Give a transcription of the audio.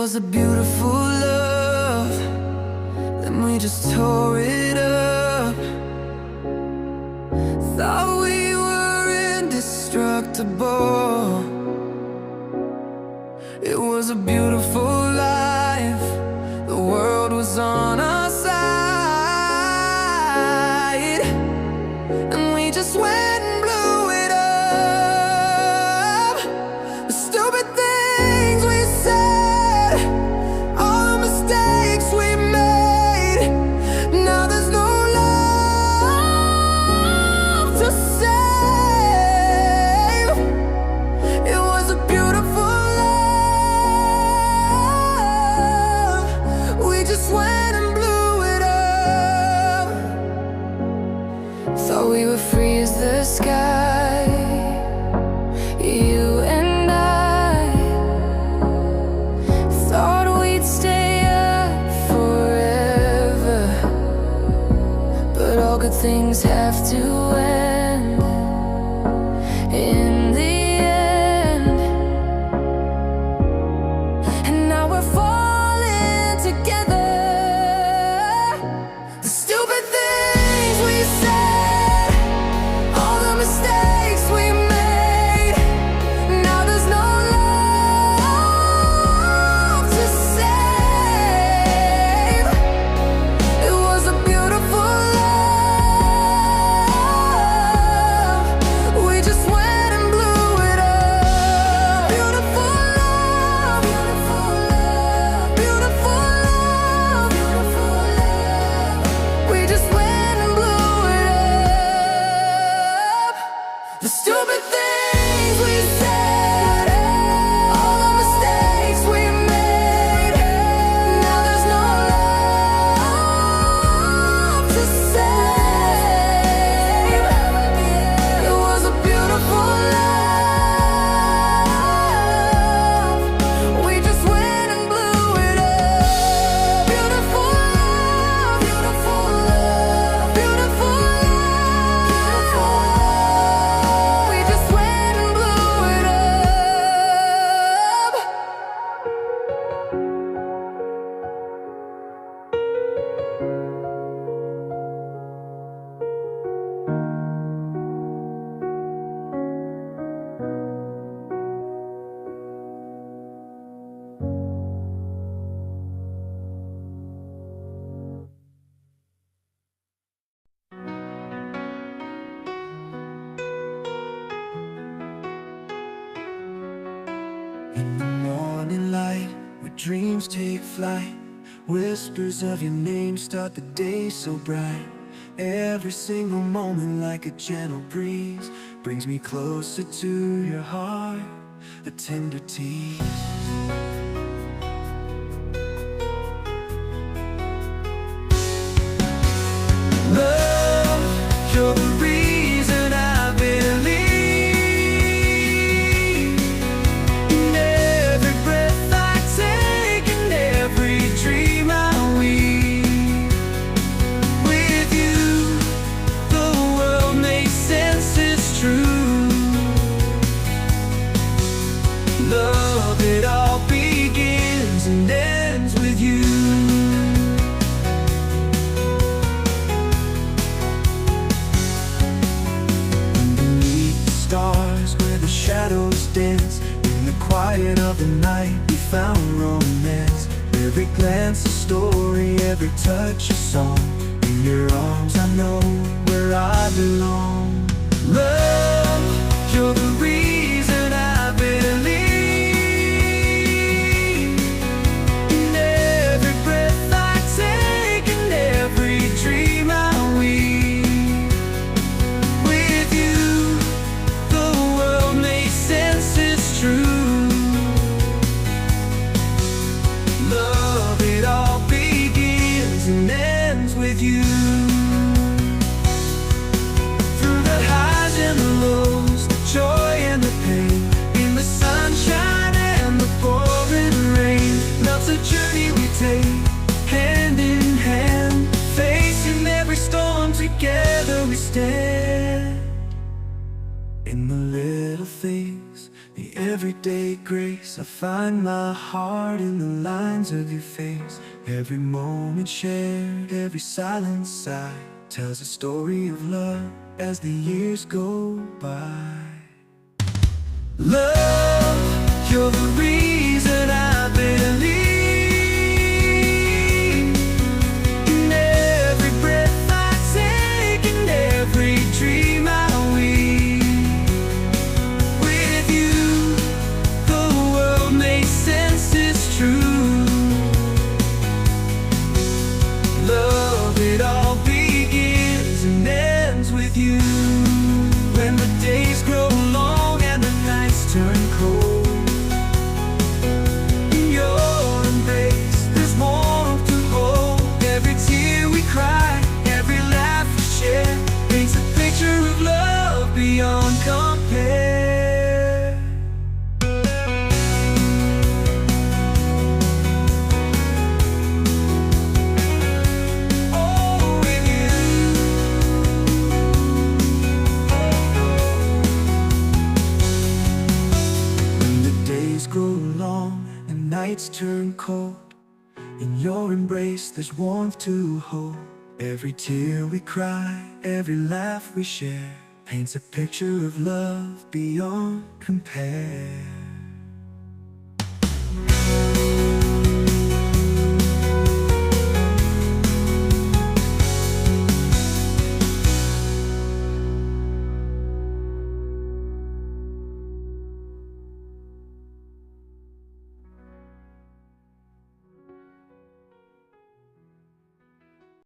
was a beautiful love, then we just tore it up. Thought we were indestructible. It was a beautiful life, the world was on our side, and we just went and blew it up. The stupid things we said, all the mistakes we made. Now there's no love to save. It was a beautiful love, we just went and blew it up. Thought we were free as the sky, you and I. Thought we'd stay up forever, but all good things have to end in the end. And now we're falling together. The stupid things we said, all the mistakes we made. Now there's no love to save. It was a beautiful love, we just went and blew it up. Beautiful love, beautiful love, beautiful love, beautiful love. We just went and blew it up. The stupid things we said, all the mistakes we made. Now there's no love to save. It was a beautiful love, we just went and blew it up. Beautiful love, beautiful love, beautiful love. We just went and blew it up. In the morning light, where dreams take flight, whispers of your name start the day so bright. Every single moment like a gentle breeze brings me closer to your heart, a tender tease. Love, you're the reason I believe. In every breath I take, in every dream I weave. With you, the world makes sense, it's true. Love, it all begins and ends with you. Beneath the stars where the shadows dance, in the quiet of the night we found romance. Every glance a story, every touch a song. In your arms I know where I belong. Love, you're the reason I believe. In every breath I take, in every dream I weave. With you, the world makes sense, it's true. Love, it all begins and ends with you. Through the highs and the lows, the joy and the pain, in the sunshine and the pouring rain, love's a journey we take, hand in hand, facing every storm together we stand. In the little things, the everyday everyday grace. I find my heart in the lines of your face. Every moment shared, every silent sigh tells a story of love as the years go by. Love, you're the reason I believe. In every breath I take, in every dream I weave. With you, the world makes sense, it's true. Love, it all begins and ends with you. When the days grow long and the nights turn cold, in your embrace there's warmth to hold. Every tear we cry, every laugh we share paints a picture of love beyond compare. Oh, with you. When the days grow long and nights turn cold, in your embrace there's warmth to hold. Every tear we cry, every laugh we share paints a picture of love beyond compare.